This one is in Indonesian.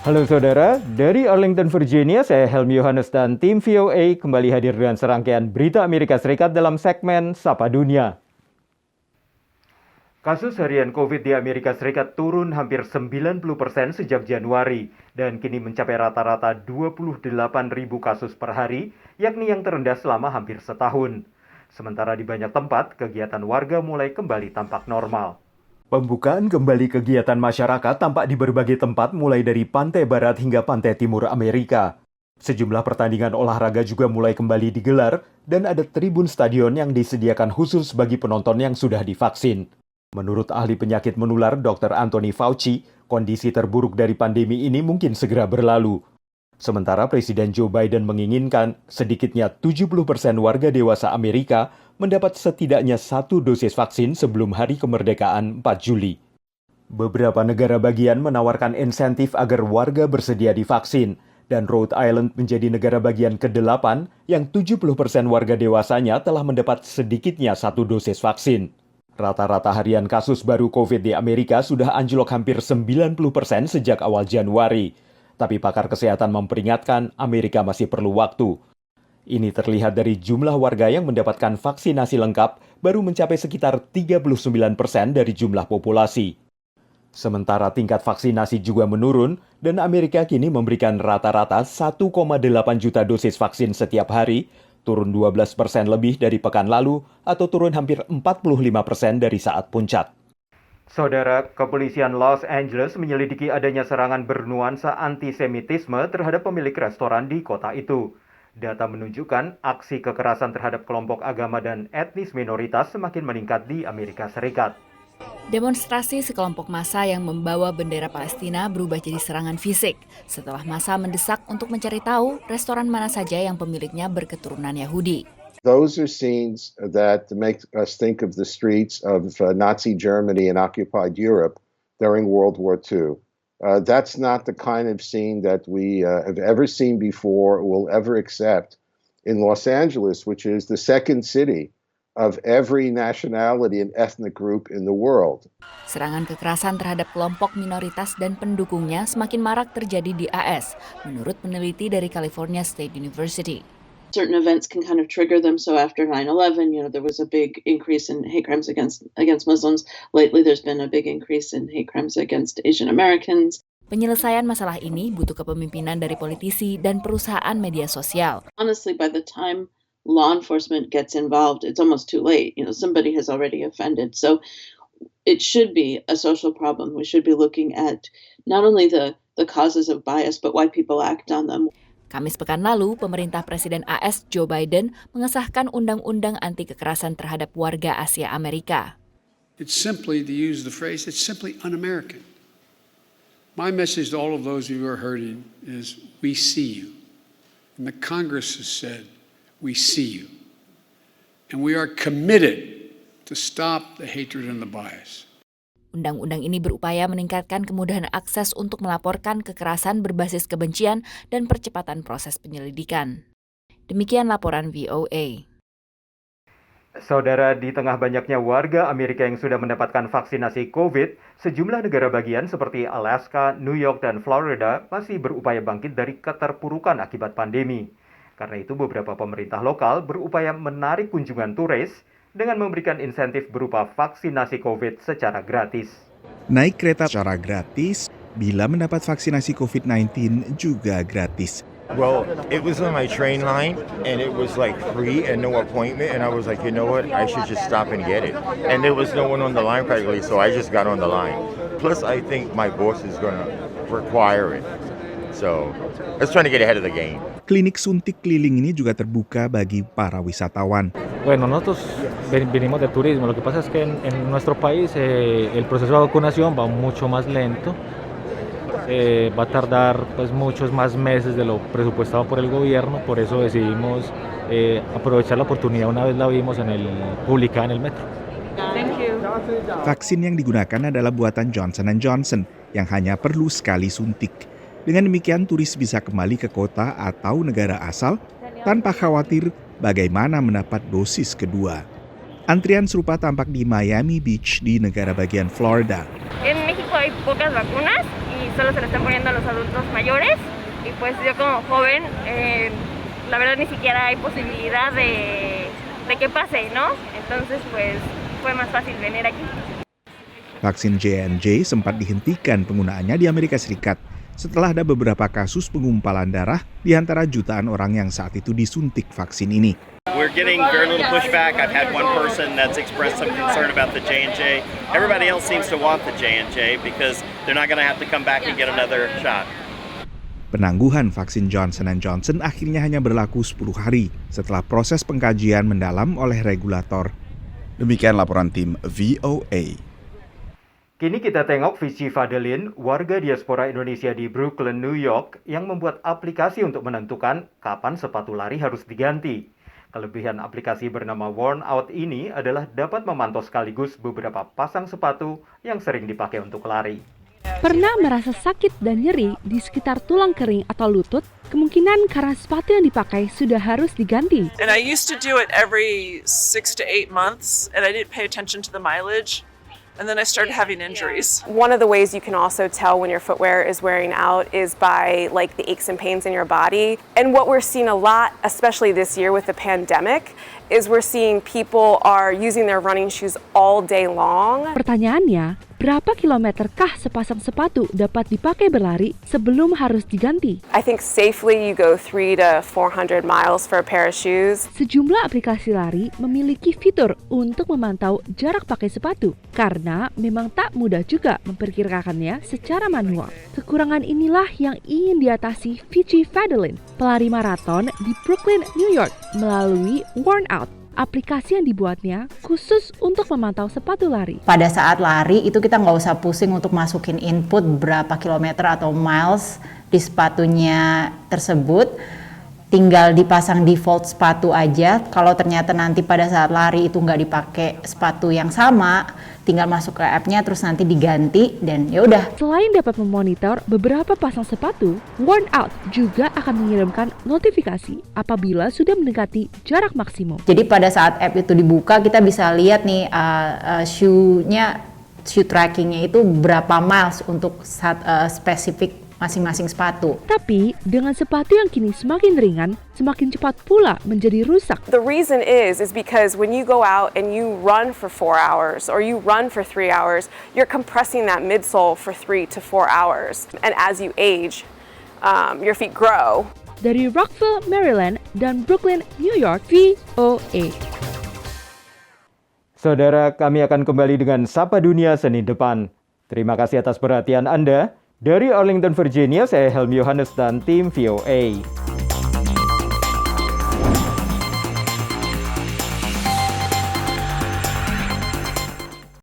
Halo saudara, dari Arlington, Virginia, saya Helmi Yohanes dan tim VOA kembali hadir dengan serangkaian berita Amerika Serikat dalam segmen Sapa Dunia. Kasus harian COVID di Amerika Serikat turun hampir 90% sejak Januari dan kini mencapai rata-rata 28.000 kasus per hari, yakni yang terendah selama hampir setahun. Sementara di banyak tempat, kegiatan warga mulai kembali tampak normal. Pembukaan kembali kegiatan masyarakat tampak di berbagai tempat mulai dari pantai barat hingga pantai timur Amerika. Sejumlah pertandingan olahraga juga mulai kembali digelar dan ada tribun stadion yang disediakan khusus bagi penonton yang sudah divaksin. Menurut ahli penyakit menular Dr. Anthony Fauci, kondisi terburuk dari pandemi ini mungkin segera berlalu. Sementara Presiden Joe Biden menginginkan sedikitnya 70% warga dewasa Amerika mendapat setidaknya 1 dosis vaksin sebelum hari kemerdekaan 4 Juli. Beberapa negara bagian menawarkan insentif agar warga bersedia divaksin, dan Rhode Island menjadi negara bagian ke-8 yang 70% warga dewasanya telah mendapat sedikitnya 1 dosis vaksin. Rata-rata harian kasus baru COVID di Amerika sudah anjlok hampir 90% sejak awal Januari. Tapi pakar kesehatan memperingatkan Amerika masih perlu waktu. Ini terlihat dari jumlah warga yang mendapatkan vaksinasi lengkap baru mencapai sekitar 39% dari jumlah populasi. Sementara tingkat vaksinasi juga menurun dan Amerika kini memberikan rata-rata 1,8 juta dosis vaksin setiap hari, turun 12% lebih dari pekan lalu atau turun hampir 45% dari saat puncak. Saudara, kepolisian Los Angeles menyelidiki adanya serangan bernuansa antisemitisme terhadap pemilik restoran di kota itu. Data menunjukkan aksi kekerasan terhadap kelompok agama dan etnis minoritas semakin meningkat di Amerika Serikat. Demonstrasi sekelompok massa yang membawa bendera Palestina berubah jadi serangan fisik setelah massa mendesak untuk mencari tahu restoran mana saja yang pemiliknya berketurunan Yahudi. Those are scenes that make us think of the streets of Nazi Germany and occupied Europe during World War II. That's not the kind of scene that we have ever seen before or will ever accept in Los Angeles, which is the second city of every nationality and ethnic group in the world. Serangan kekerasan terhadap kelompok minoritas dan pendukungnya semakin marak terjadi di AS, menurut peneliti dari California State University. Certain events can kind of trigger them. So after 9/11, there was a big increase in hate crimes against Muslims. Lately, there's been a big increase in hate crimes against Asian Americans. Penyelesaian masalah ini butuh kepemimpinan dari politisi dan perusahaan media sosial. Honestly, by the time law enforcement gets involved, it's almost too late. Somebody has already offended. So it should be a social problem. We should be looking at not only the causes of bias, but why people act on them. Kamis pekan lalu, pemerintah Presiden AS Joe Biden mengesahkan undang-undang anti kekerasan terhadap warga Asia Amerika. It's simply, to use the phrase, it's simply un-American. My message to all of those who are hurting is, we see you. And the Congress has said, we see you. And we are committed to stop the hatred and the bias. Undang-undang ini berupaya meningkatkan kemudahan akses untuk melaporkan kekerasan berbasis kebencian dan percepatan proses penyelidikan. Demikian laporan VOA. Saudara, di tengah banyaknya warga Amerika yang sudah mendapatkan vaksinasi COVID, sejumlah negara bagian seperti Alaska, New York, dan Florida masih berupaya bangkit dari keterpurukan akibat pandemi. Karena itu beberapa pemerintah lokal berupaya menarik kunjungan turis dengan memberikan insentif berupa vaksinasi COVID secara gratis. Naik kereta secara gratis, bila mendapat vaksinasi COVID-19 juga gratis. Well, it was on my train line and it was like free and no appointment, and I was like, you know what, I should just stop and get it. And there was no one on the line practically, so I just got on the line. Plus, I think my boss is going to require it. So, I was trying to get ahead of the game. Klinik suntik keliling ini juga terbuka bagi para wisatawan. Bueno, nosotros venimos de turismo. Lo que pasa es que en nuestro país el proceso de vacunación va mucho más lento. Va a tardar pues muchos más meses de lo presupuestado por el gobierno. Por eso decidimos aprovechar la oportunidad una vez la vimos publicada en el metro. Thank you. Vaksin yang digunakan adalah buatan Johnson & Johnson yang hanya perlu sekali suntik. Dengan demikian, turis bisa kembali ke kota atau negara asal tanpa khawatir bagaimana mendapat dosis kedua. Antrian serupa tampak di Miami Beach di negara bagian Florida. En México hay pocas vacunas y solo se lo están poniendo a los adultos mayores y pues yo como joven, la verdad ni siquiera hay posibilidad de que pase, ¿no? Entonces pues fue más fácil venir aquí. Vaksin J&J sempat dihentikan penggunaannya di Amerika Serikat setelah ada beberapa kasus penggumpalan darah di antara jutaan orang yang saat itu disuntik vaksin ini. We're getting very little pushback. I've had one person that's expressed some concern about the J&J. Everybody else seems to want the J&J because they're not going to have to come back and get another shot. Penangguhan vaksin Johnson & Johnson akhirnya hanya berlaku 10 hari setelah proses pengkajian mendalam oleh regulator. Demikian laporan tim VOA. Kini kita tengok Vici Fadelin, warga diaspora Indonesia di Brooklyn, New York, yang membuat aplikasi untuk menentukan kapan sepatu lari harus diganti. Kelebihan aplikasi bernama Worn Out ini adalah dapat memantau sekaligus beberapa pasang sepatu yang sering dipakai untuk lari. Pernah merasa sakit dan nyeri di sekitar tulang kering atau lutut? Kemungkinan karena sepatu yang dipakai sudah harus diganti. And I used to do it every 6 to 8 months, and I didn't pay attention to the mileage. And then I started having injuries. One of the ways you can also tell when your footwear is wearing out is by like the aches and pains in your body. And what we're seeing a lot, especially this year with the pandemic, is we're seeing people are using their running shoes all day long. Pertanyaannya, berapa kilometerkah sepasang sepatu dapat dipakai berlari sebelum harus diganti? I think safely you go 300 to 400 miles for a pair of shoes. Sejumlah aplikasi lari memiliki fitur untuk memantau jarak pakai sepatu karena memang tak mudah juga memperkirakannya secara manual. Kekurangan inilah yang ingin diatasi Vici Fadelin, pelari maraton di Brooklyn, New York, melalui Worn Out, aplikasi yang dibuatnya khusus untuk memantau sepatu lari. Pada saat lari itu kita nggak usah pusing untuk masukin input berapa kilometer atau miles di sepatunya tersebut. Tinggal dipasang default sepatu aja. Kalau ternyata nanti pada saat lari itu nggak dipakai sepatu yang sama, tinggal masuk ke app-nya terus nanti diganti dan ya udah. Selain dapat memonitor beberapa pasang sepatu, Worn Out juga akan mengirimkan notifikasi apabila sudah mendekati jarak maksimum. Jadi pada saat app itu dibuka kita bisa lihat nih shoe trackingnya itu berapa miles untuk spesifik masing-masing sepatu. Tapi dengan sepatu yang kini semakin ringan, semakin cepat pula menjadi rusak. The reason is because when you go out and you run for 4 hours or you run for 3 hours, you're compressing that midsole for 3 to 4 hours. And as you age, your feet grow. Dari Rockville, Maryland dan Brooklyn, New York, VOA. Saudara, kami akan kembali dengan Sapa Dunia Senin depan. Terima kasih atas perhatian Anda. Dari Arlington, Virginia, saya Helmi Yohanes dan tim VOA.